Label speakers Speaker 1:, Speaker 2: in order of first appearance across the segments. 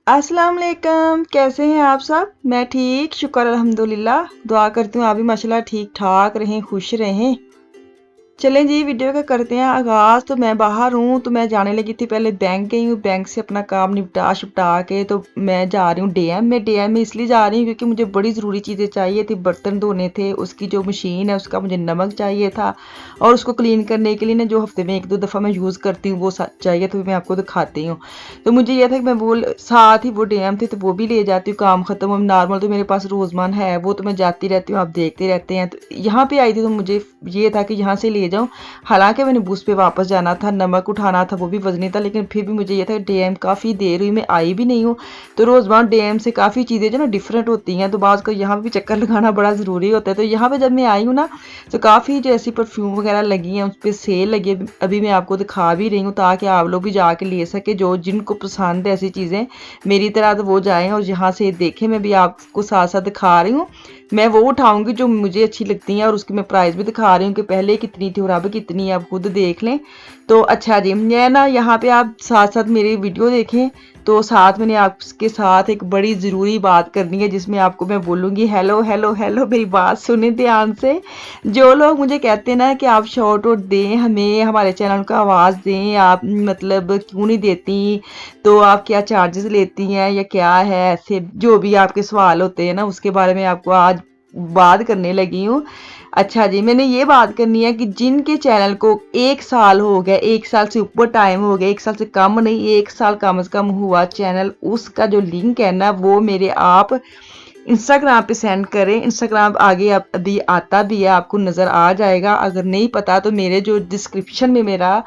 Speaker 1: अस्सलाम वालेकुम। कैसे हैं आप सब? मैं ठीक, शुक्र अल्हम्दुलिल्लाह। दुआ करती हूँ आप भी माशाल्लाह ठीक ठाक रहें, खुश रहें। चलें जी, वीडियो का करते हैं आगाज़। तो मैं बाहर हूँ, तो मैं जाने लगी थी, पहले बैंक गई हूँ। बैंक से अपना काम निपटा शिपटा के तो मैं जा रही हूँ डीएम में। डीएम में इसलिए जा रही हूँ क्योंकि मुझे बड़ी ज़रूरी चीज़ें चाहिए थी। बर्तन धोने थे, उसकी जो मशीन है उसका मुझे नमक चाहिए था, और उसको क्लीन करने के लिए ना जो हफ्ते में एक दो दफ़ा मैं यूज़ करती हूँ वो चाहिए, तो मैं आपको दिखाती हूँ। तो मुझे यह था कि मैं वो साथ ही वो डीएम थे तो वो भी ले जाती हूँ, काम ख़त्म। अब नॉर्मल तो मेरे पास रोज़मान है, वो तो मैं जाती रहती हूँ, आप देखते रहते हैं। तो यहाँ पे आई थी तो मुझे ये था कि यहाँ से ले जाऊँ। हालांकि मैंने बूथ पे वापस जाना था, नमक उठाना था, वो भी वजनी था, लेकिन फिर भी मुझे ये था डीएम काफ़ी देर हुई, मैं आई भी नहीं हूँ। तो रोज़ाना डीएम से काफ़ी चीज़ें जो ना डिफरेंट होती हैं, तो बाज़ को यहाँ भी चक्कर लगाना बड़ा ज़रूरी होता है। तो यहाँ पे जब मैं आई हूँ ना, तो काफ़ी जो ऐसी परफ्यूम वगैरह लगी हैं, उस पर सेल लगी है। अभी मैं आपको दिखा भी रही हूँ ताकि आप लोग भी जाके ले सके, जो जिनको पसंद है ऐसी चीज़ें मेरी तरह, तो वो जाएँ और यहाँ से देखें। मैं भी आपको साथ साथ दिखा रही हूँ। मैं वो उठाऊंगी जो मुझे अच्छी लगती हैं, और उसकी मैं प्राइस भी दिखा रही हूँ कि पहले कितनी थी और अब कितनी है, आप खुद देख लें। तो अच्छा जी, मैं ना यहाँ पे आप साथ साथ मेरी वीडियो देखें। तो साथ मैंने आपके साथ एक बड़ी ज़रूरी बात करनी है, जिसमें आपको मैं बोलूँगी हेलो हेलो हेलो, मेरी बात सुने ध्यान से। जो लोग मुझे कहते हैं ना कि आप शॉर्ट आउट दें, हमें हमारे चैनल को आवाज़ दें, आप मतलब क्यों नहीं देती, तो आप क्या चार्जेस लेती हैं या क्या है, ऐसे जो भी आपके सवाल होते हैं ना, उसके बारे में आपको आज बात करने लगी हूँ। अच्छा जी, मैंने ये बात करनी है कि जिनके चैनल को 1 साल हो गया, 1 साल से ऊपर टाइम हो गया, 1 साल से कम नहीं, 1 साल कम से कम हुआ चैनल, उसका जो लिंक है ना वो मेरे आप इंस्टाग्राम पे सेंड करें। इंस्टाग्राम आगे अभी आता भी है, आपको नज़र आ जाएगा। अगर नहीं पता तो मेरे जो डिस्क्रिप्शन में मेरा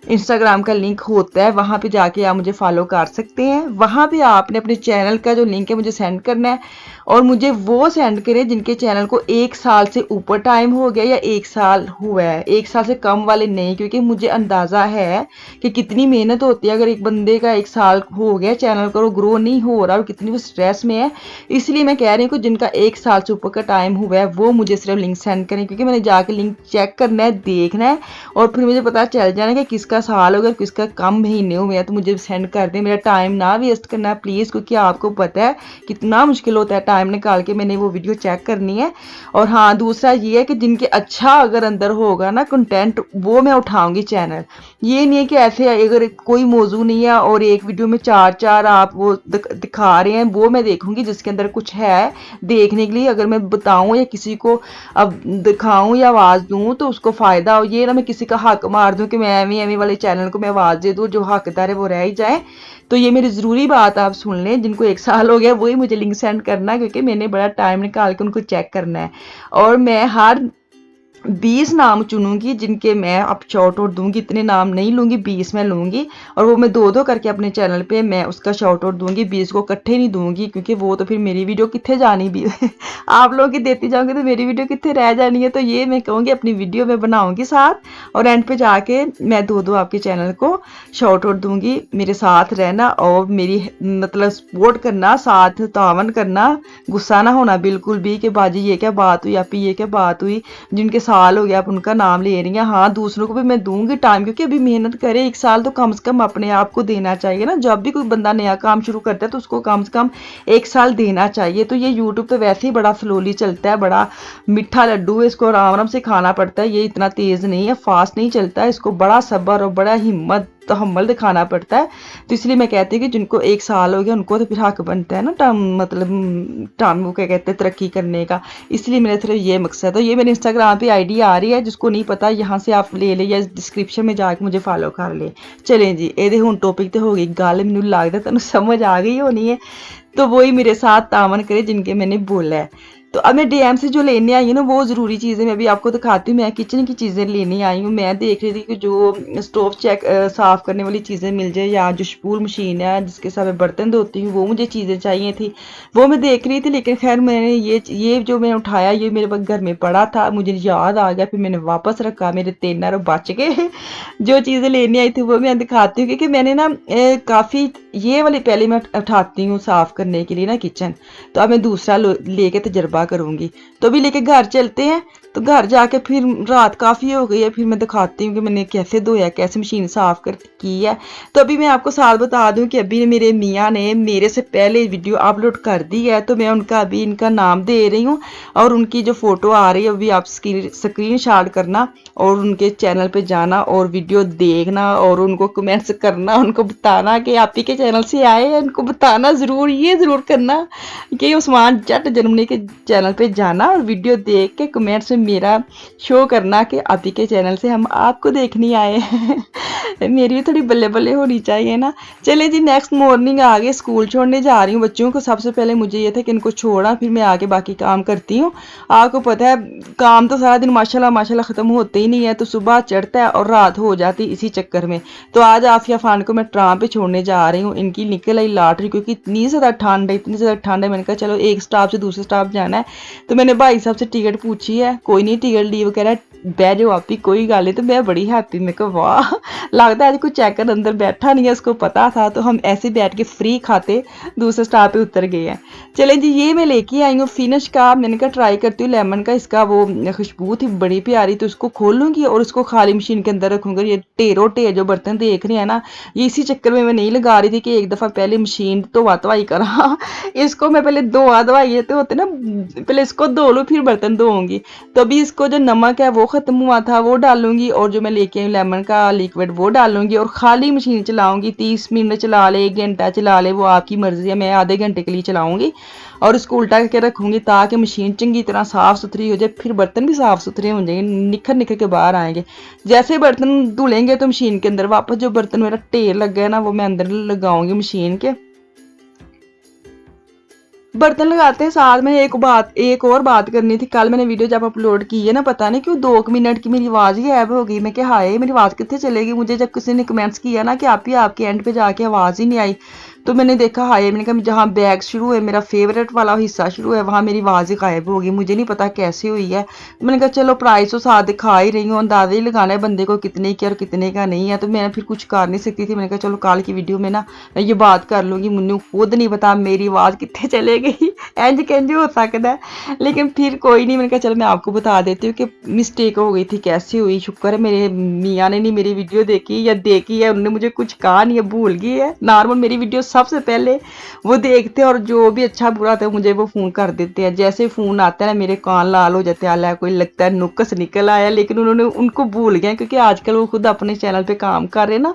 Speaker 1: इंस्टाग्राम का लिंक होता है, वहाँ पे जाके आप मुझे फॉलो कर सकते हैं। वहाँ पे आपने अपने चैनल का जो लिंक है मुझे सेंड करना है, और मुझे वो सेंड करें जिनके चैनल को 1 साल से ऊपर टाइम हो गया या 1 साल हुआ है, 1 साल से कम वाले नहीं, क्योंकि मुझे अंदाज़ा है कि कितनी मेहनत होती है। अगर एक बंदे का 1 साल हो गया चैनल को, ग्रो नहीं हो रहा और कितनी वो स्ट्रेस में है, इसलिए मैं कह रही हूँ कि जिनका 1 साल से ऊपर का टाइम हुआ है वो मुझे सिर्फ लिंक सेंड करें, क्योंकि मैंने जाके लिंक चेक करना है, देखना है, और फिर मुझे पता चल जाना कि किसका साल हो गया, किसका कम महीने हुए हैं। तो मुझे सेंड कर दें, मेरा टाइम ना वेस्ट करना प्लीज़, क्योंकि आपको पता है कितना मुश्किल होता है टाइम निकाल के मैंने वो वीडियो चेक करनी है। और हाँ, दूसरा ये है कि जिनके अच्छा अगर अंदर होगा ना कंटेंट, वो मैं उठाऊंगी चैनल। ये नहीं है कि ऐसे अगर कोई मौजू नहीं है और एक वीडियो में 4 आप वो दिखा रहे हैं, वो मैं देखूंगी जिसके अंदर कुछ है देखने के लिए। अगर मैं बताऊं या किसी को अब दिखाऊं या आवाज़ दूं तो उसको फ़ायदा हो, ये ना मैं किसी का हक मार दूं कि मैं एमी वाले चैनल को मैं आवाज़ दे दूं, जो हकदार है वो रह ही जाए। तो ये मेरी ज़रूरी बात आप सुन लें, जिनको 1 साल हो गया वही मुझे लिंक सेंड करना, क्योंकि मैंने बड़ा टाइम निकाल के उनको चेक करना है। और मैं हर 20 नाम चुनूंगी जिनके मैं अब शॉर्ट आउट दूंगी, इतने नाम नहीं लूंगी, 20 मैं लूंगी, और वो मैं 2-2 करके अपने चैनल पे मैं उसका शॉर्ट आउट दूंगी, 20 को इकट्ठे नहीं दूंगी, क्योंकि वो तो फिर मेरी वीडियो कितने जानी भी आप लोगों की देती जाऊंगी तो मेरी वीडियो कितने रह जानी है। तो ये मैं कहूँगी अपनी वीडियो में बनाऊंगी साथ, और एंड पे जाके मैं 2-2 आपके चैनल को शॉर्ट आउट दूंगी। मेरे साथ रहना और मेरी मतलब सपोर्ट करना, साथ तावन करना, गुस्सा ना होना बिल्कुल भी कि बाजी ये क्या बात हुई, आपकी ये क्या बात हुई। जिनके साल हो गया आप उनका नाम ले रही हैं। हाँ, दूसरों को भी मैं दूंगी टाइम, क्योंकि अभी मेहनत करे 1 साल तो कम से कम अपने आप को देना चाहिए ना। जब भी कोई बंदा नया काम शुरू करता है तो उसको कम से कम 1 साल देना चाहिए। तो ये यूट्यूब तो वैसे ही बड़ा स्लोली चलता है, बड़ा मीठा लड्डू है, इसको आराम आराम से खाना पड़ता है। ये इतना तेज़ नहीं है, फास्ट नहीं चलता है, इसको बड़ा सब्र और बड़ा हिम्मत तहम्मुल दिखाना पड़ता है। तो इसलिए मैं कहती हूँ कि जिनको 1 साल हो गया उनको तो फिर हक बनता है ना टाइम वो क्या कहते हैं तरक्की करने का। इसलिए मेरा सिर्फ ये मकसद है। तो ये मेरे इंस्टाग्राम पे आईडी आ रही है, जिसको नहीं पता यहाँ से आप ले ले या डिस्क्रिप्शन में जाके मुझे फॉलो कर ले। चलें जी, ये हुण टॉपिक तो हो गई गल, मैनूं लगदा तुहानूं समझ आ गई होनी है। तो वही मेरे साथ तावन करे जिनके मैंने बोला है। तो अब मैं डीएम से जो लेने आई हूँ ना वो ज़रूरी चीज़ें मैं भी आपको दिखाती हूँ। मैं किचन की चीज़ें लेने आई हूँ। मैं देख रही थी कि जो स्टोव चेक साफ़ करने वाली चीज़ें मिल जाए, या जो स्पूल मशीन है जिसके साथ मैं बर्तन धोती हूँ, वो मुझे चीज़ें चाहिए थी, वो मैं देख रही थी। लेकिन खैर मैंने ये जो मैं उठाया ये मेरे घर में पड़ा था, मुझे याद आ गया, फिर मैंने वापस रखा, मेरे 3 आरो बच गए। जो चीज़ें लेने आई थी वो मैं दिखाती हूँ, क्योंकि मैंने ना काफ़ी ये वाली पहले मैं उठाती हूँ साफ़ करने के लिए ना किचन। तो अब मैं दूसरा लेके तजर्बा हुआ करूँगी। तो अभी लेके घर चलते हैं, तो घर जाके फिर रात काफ़ी हो गई है, फिर मैं दिखाती हूँ कि मैंने कैसे धोया, कैसे मशीन साफ़ कर की है। तो अभी मैं आपको साथ बता दूँ कि अभी मेरे मियाँ ने मेरे से पहले वीडियो अपलोड कर दी है, तो मैं उनका अभी इनका नाम दे रही हूँ और उनकी जो फ़ोटो आ रही है अभी आप स्क्रीन शॉट करना और उनके चैनल पे जाना और वीडियो देखना और उनको कमेंट्स करना, उनको बताना कि आप ही के चैनल से आए हैं, उनको बताना ज़रूर, ये ज़रूर करना कि उस्मान जट जर्मनी के चैनल पे जाना और वीडियो देख के कमेंट्स में मेरा शो करना कि आप ही के चैनल से हम आपको देखने आए हैं। मेरी भी थोड़ी बल्ले बल्ले होनी चाहिए ना। चले जी, नेक्स्ट मॉर्निंग आगे स्कूल छोड़ने जा रही हूँ बच्चों को। सबसे पहले मुझे ये था कि इनको छोड़ा, फिर मैं आगे बाकी काम करती हूँ। आपको पता है काम तो सारा दिन माशाल्लाह माशाल्लाह ख़त्म होते ही नहीं है, तो सुबह चढ़ता है और रात हो जाती इसी चक्कर में। तो आज आफिया खान को मैं ट्राम पे छोड़ने जा रही हूँ। इनकी निकल आई लॉटरी, क्योंकि इतनी ज़्यादा ठंड है, इतनी ज़्यादा ठंड है। मैंने कहा चलो एक स्टॉप से दूसरे स्टॉप जाना है, तो मैंने भाई साहब से टिकट पूछी है, कोई नहीं टिकट ली, वो कह रहा है बह जाओ आप ही, कोई गल नहीं। तो मैं बड़ी हैप्पी, मैं कहा वाह, लगता है आज कोई चेकर अंदर बैठा नहीं है, उसको पता था। तो हम ऐसे बैठ के फ्री खाते दूसरे स्टॉप पे उतर गए हैं। चलें जी, ये मैं लेके आई हूँ फिनिश का। मैंने कहा ट्राई करती हूँ लेमन का, इसका वो खुशबू थी बड़ी प्यारी, तो इसको खोलूंगी और इसको खाली मशीन के अंदर रखूंगी। ये ढेरों ढेर जो बर्तन देख रहे हैं ना, ये इसी चक्कर में मैं नहीं लगा रही थी कि एक दफ़ा पहले मशीन धोवा धवाई करा। इसको मैं पहले धोवा धवाई तो होते ना, पहले इसको धो लूँ फिर बर्तन धोऊंगी। तो अभी इसको जो नमक है वो ख़त्म हुआ था वो डालूंगी, और जो मैं लेके आई लेमन का लिक्विड वो डालूंगी और खाली मशीन चलाऊंगी। 30 मिनट चला ले, 1 घंटा चला ले, वो आपकी मर्जी है। मैं आधे घंटे के लिए चलाऊंगी और इसको उल्टा करके रखूंगी ताकि मशीन चंगी तरह साफ़ सुथरी हो जाए, फिर बर्तन भी साफ़ सुथरे हो जाएंगे, निखर निखर के बाहर आएंगे। जैसे बर्तन धुलेंगे तो मशीन के अंदर वापस जो बर्तन मेरा ढेर लग गया ना, वो मैं अंदर लगाऊंगी मशीन के। बर्तन लगाते हैं साथ में एक और बात करनी थी। कल मैंने वीडियो जब अपलोड की है ना, पता नहीं क्यों 2 मिनट की मेरी आवाज़ ही गायब हो गई। मैं क्या हाय मेरी आवाज़ कितने चलेगी। मुझे जब किसी ने कमेंट्स किया ना कि आप ही आपके एंड पे जाके आवाज़ ही नहीं आई, तो मैंने देखा हाय, मैंने कहा जहाँ बैग शुरू है, मेरा फेवरेट वाला हिस्सा शुरू है, वहाँ मेरी आवाज़ ही गायब हो गई। मुझे नहीं पता कैसे हुई है। तो मैंने कहा चलो प्राइस तो साथ दिखा ही रही हूँ, अंदाजा ही लगाना है बंदे को कितने की और कितने का नहीं है। तो मैं फिर कुछ कर नहीं सकती थी। मैंने कहा चलो कल की वीडियो में ना मैं ये बात कर लूँगी। मुझे खुद नहीं पता मेरी आवाज़ कितने चले गई, इंज कंज हो सकता है, लेकिन फिर कोई नहीं। मैंने कहा चलो मैं आपको बता देती हूँ कि मिस्टेक हो गई थी, कैसे हुई। शुक्र है मेरे मियाँ ने नहीं मेरी वीडियो देखी, या देखी है उन्होंने मुझे कुछ कहा नहीं है, भूल गई है। नॉर्मल मेरी वीडियो सबसे पहले वो देखते हैं और जो भी अच्छा बुरा था मुझे वो फ़ोन कर देते हैं। जैसे फ़ोन आता है ना मेरे कान लाल हो जाते हैं, कोई लगता है नुक्स निकल आया, लेकिन उन्होंने उनको भूल गए क्योंकि आजकल वो खुद अपने चैनल पे काम कर रहे हैं ना,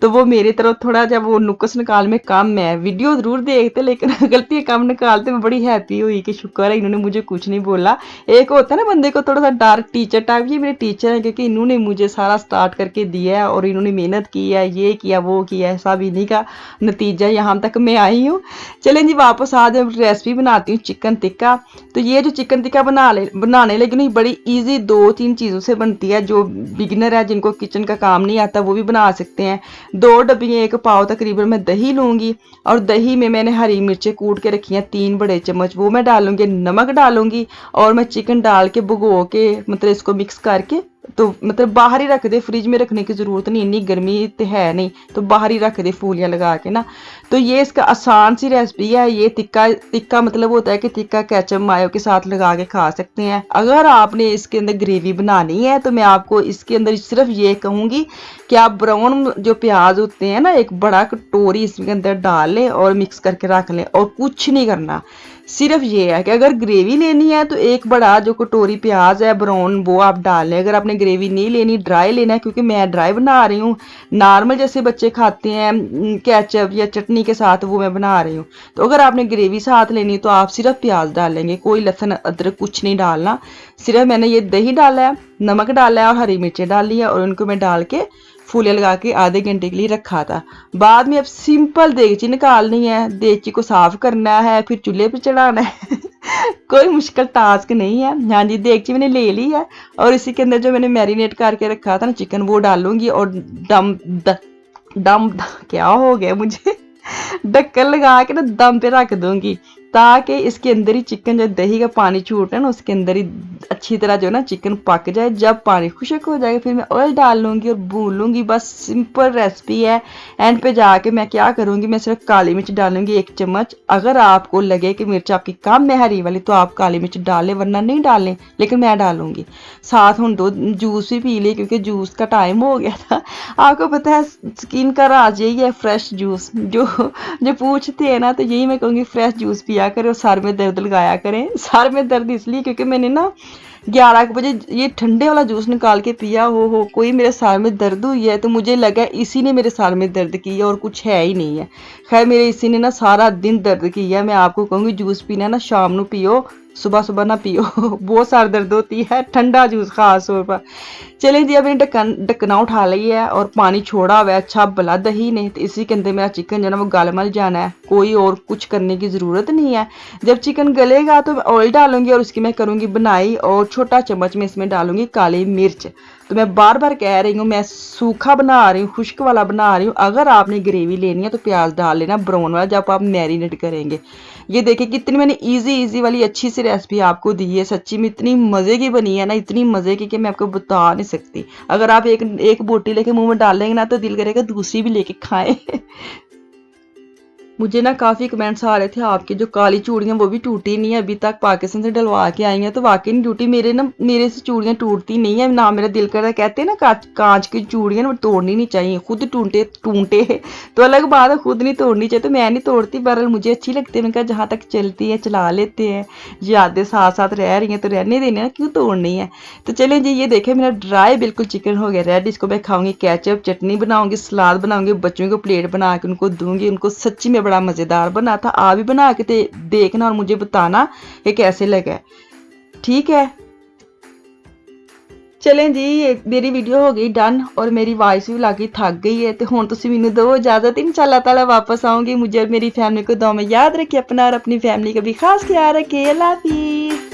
Speaker 1: तो वो मेरी तरफ थोड़ा जब वो नुक्स निकाल में कम है। वीडियो ज़रूर देखते लेकिन गलती कम निकालते। मैं बड़ी हैप्पी हुई कि शुक्र है इन्होंने मुझे कुछ नहीं बोला। एक होता है ना बंदे को थोड़ा सा डर, टीचर टाइप, ये मेरे टीचर हैं क्योंकि इन्होंने मुझे सारा स्टार्ट करके दिया है और इन्होंने मेहनत की है, ये किया वो किया, सब इन्हीं का नतीजा यहाँ तक मैं आई हूँ। चलें जी वापस आज रेसिपी बनाती हूँ चिकन टिक्का। तो ये जो चिकन टिक्का बनाने लगी नहीं, बड़ी ईजी 2-3 चीज़ों से बनती है। जो बिगिनर है जिनको किचन का काम नहीं आता वो भी बना सकते हैं। 2 डब्बियाँ 1 पाव तकरीबन मैं दही लूँगी और दही में मैंने हरी मिर्चें कूट के रखी हैं 3 बड़े चम्मच, वो मैं डालूँगी। नमक डालूँगी और मैं चिकन डाल के भुगो के मतलब इसको मिक्स करके, तो मतलब बाहर ही रख दे, फ्रिज में रखने की ज़रूरत नहीं, इतनी गर्मी तो है नहीं, तो बाहर ही रख दे फूलियाँ लगा के ना। तो ये इसका आसान सी रेसिपी है। ये टिक्का मतलब होता है कि टिक्का केचप मायो के साथ लगा के खा सकते हैं। अगर आपने इसके अंदर ग्रेवी बनानी है तो मैं आपको इसके अंदर सिर्फ ये कहूँगी कि आप ब्राउन जो प्याज होते हैं ना, एक बड़ा कटोरी इसके अंदर डाल लें और मिक्स करके रख लें और कुछ नहीं करना। सिर्फ ये है कि अगर ग्रेवी लेनी है तो एक बड़ा जो कटोरी प्याज है ब्राउन वो आप डाल लें। अगर आपने ग्रेवी नहीं लेनी, ड्राई लेना है, क्योंकि मैं ड्राई बना रही हूँ, नॉर्मल जैसे बच्चे खाते हैं केचप या चटनी के साथ वो मैं बना रही हूँ। तो अगर आपने ग्रेवी साथ लेनी तो आप सिर्फ प्याज डालेंगे, कोई लहसुन अदरक कुछ नहीं डालना। सिर्फ मैंने ये दही डाला है, नमक डाला है और हरी मिर्चें डाली है और उनको मैं डाल के फूलियाँ लगा के आधे घंटे के लिए रखा था। बाद में अब सिंपल देगची निकालनी है, देगची को साफ करना है, फिर चूल्हे पे चढ़ाना है। कोई मुश्किल टास्क नहीं है। हाँ जी, देगची मैंने ले ली है और इसी के अंदर जो मैंने मैरिनेट करके रखा था ना चिकन वो डालूंगी और क्या हो गया मुझे ढक्कन लगा के ना दम पे रख दूंगी ताकि इसके अंदर ही चिकन जो दही का पानी छूट है ना उसके अंदर ही अच्छी तरह जो है ना चिकन पक जाए। जब पानी खुश्क हो जाएगा फिर मैं ऑयल डाल लूँगी और भून लूँगी। बस सिंपल रेसिपी है। एंड पे जाके मैं क्या करूँगी, मैं सिर्फ काली मिर्च डालूंगी 1 चम्मच। अगर आपको लगे कि मिर्च आपकी कम है हरी वाली तो आप काली मिर्च डाल लें, वरना नहीं डालें, लेकिन मैं डालूंगी। साथ हम 2 जूस भी पी ले क्योंकि जूस का टाइम हो गया था। आपको पता है स्किन का राज यही है, फ्रेश जूस। जो पूछते हैं ना तो यही मैं कहूँगी, फ्रेश जूस पिया करें और सर में दर्द लगाया करें। सर में दर्द इसलिए क्योंकि मैंने ना 11 बजे ये ठंडे वाला जूस निकाल के पिया हो कोई मेरे सर में दर्द हुई है तो मुझे लगा इसी ने मेरे सर में दर्द की है और कुछ है ही नहीं है। खैर मेरे इसी ने ना सारा दिन दर्द किया है। मैं आपको कहूँगी जूस पीना ना शाम ਨੂੰ पियो, सुबह सुबह ना पियो। बहुत सार दर्द होती है, ठंडा जूस खास तौर पर। चलिए जी, अब ढक्कना उठा लिया है और पानी छोड़ा हुआ है अच्छा भला दही ने, तो इसी के अंदर मेरा चिकन जो है ना वो गल मल जाना है। कोई और कुछ करने की ज़रूरत नहीं है। जब चिकन गलेगा तो मैं ऑयल डालूंगी और उसकी मैं करूँगी बनाई, और छोटा चम्मच में इसमें डालूंगी काली मिर्च। तो मैं बार बार कह रही हूँ मैं सूखा बना रही हूँ, खुश्क वाला बना रही हूँ। अगर आपने ग्रेवी लेनी है तो प्याज डाल लेना ब्राउन वाला जब आप मैरिनेट करेंगे। ये देखिए कितनी मैंने इजी वाली अच्छी सी रेसिपी आपको दी है। सच्ची में इतनी मज़े की बनी है ना, इतनी मज़े की कि मैं आपको बता नहीं सकती। अगर आप एक बोटी लेके मुंह में डाल लेंगे ना तो दिल करेगा दूसरी भी लेके खाएं। मुझे ना काफ़ी कमेंट्स आ रहे थे आपकी जो काली चूड़ियाँ वो भी टूटी नहीं है अभी तक, पाकिस्तान से डलवा के आई हैं तो वाकई नहीं टूटी। मेरे से चूड़ियाँ टूटती नहीं है ना, मेरा दिल करता। कहते हैं ना कांच की चूड़ियाँ ना वो तोड़नी नहीं चाहिए, खुद टूटे तो अलग बात है, खुद नहीं तोड़नी चाहिए। तो मैं नहीं तोड़ती, बहरहाल मुझे अच्छी लगती है। मैंने कहा जहाँ तक चलती है चला लेते हैं, यादें साथ साथ रह रही हैं तो रहने देने ना, क्यों तोड़नी है। तो चलें जी, ये देखें मेरा ड्राई बिल्कुल चिकन हो गया रेडी। इसको मैं खाऊंगी, केचप चटनी बनाऊंगी, सलाद बनाऊंगी, बच्चों को प्लेट बना के उनको दूंगी। उनको सच्ची में बड़ा मज़ेदार बना था। आप भी बना के देखना और मुझे बताना कि कैसे लगा। ठीक है, चलें जी, मेरी वीडियो हो गई डन और मेरी वॉइस भी लागी थक गई है। तो हुण तुसीं मैनूं दो इजाजत, इंशाअल्लाह ताला वापस आऊंगी। मुझे और मेरी फैमिली को दुआ में याद रखिए अपना और अपनी फैमिली का भी खास ख्याल रखिए। अल्लाह हाफिज़।